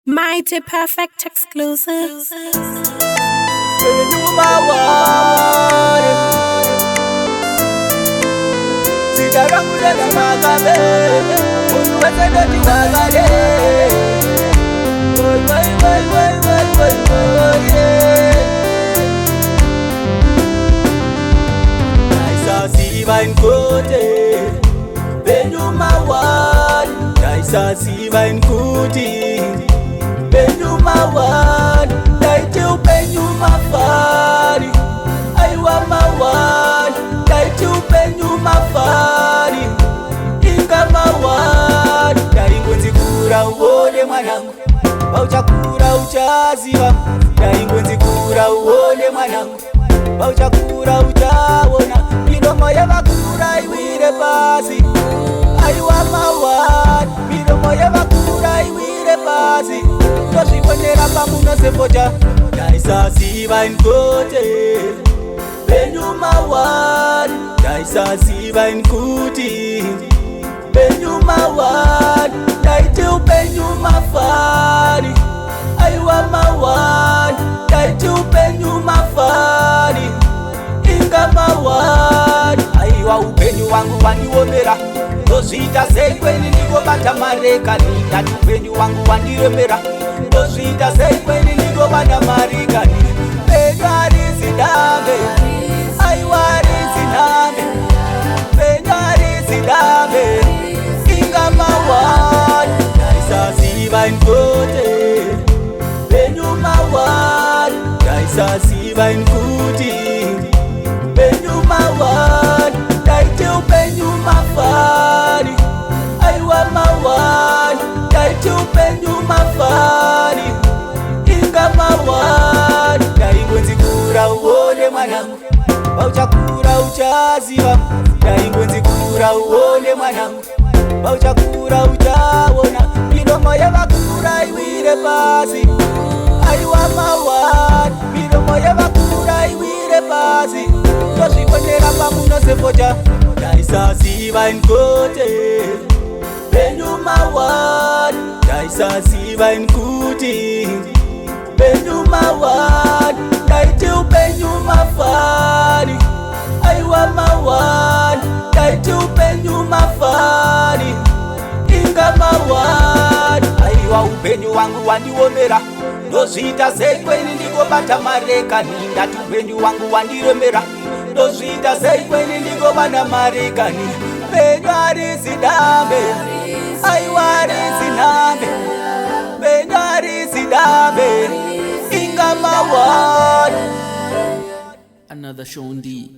Mighty Perfect exclusive. Bauchakura uchaziva, ndaingwenzi kura uone mwanangu. Bauchakura uchaona, miromo yavakura iwire pasi. Aiwa mawani, miromo yavakura iwire pasi. Ndozvibonera pamuno sefoja, ndaisasiva nkote. Benyu mawani, ndaisasiva nkuti. Benyu mawani, ndaiti upenyu mafari. Aiwa mawani, ndaiti upenyu mafari. Inga mawani, aiwa upenyu wangu wandiomera. Ndozviita sei kweni ndingobata marekani. Ndati upenyu wangu wandiremera. Ndozviita sei kweni ndingobata marekani. Penyu harisi dambe, aiwa harisi dambe. Penyu harisi dambe, inga mawani, ndaisasiva nkote. Penyu mawani, ndaisasiva nkuti. Penyu mawani, ndaiti upenyu mafari. Aiwa mawani, ndaiti upenyu mafari. Inga mawani, ndaingwenzi kura uone mwanangu. Bauchakura uchaziva, ndaingwenzi kura uone mwanangu. Bauchakura uchaona, miromo yavakura iwire pasi. Aiwa mawani, miromo yavakura iwire pasi. Ndozvibonera pamuno sefoja, ndaisasiva nkote. Penyu mawani, ndaisasiva nkuti. Penyu mawani, ndaiti upenyu mafari. Aiwa mawani, ndaiti upenyu mafari. Inga mawani, aiwa upenyu wangu wandiomera. Ndozviita sei kweni ndingobata marekani. Ndati upenyu wangu wandiremera. Ndozviita sei kweni ndingobata marekani. Penyu harisi dambe, aiwa harisi dambe. Penyu harisi dambe, inga mawani. Another Shondi.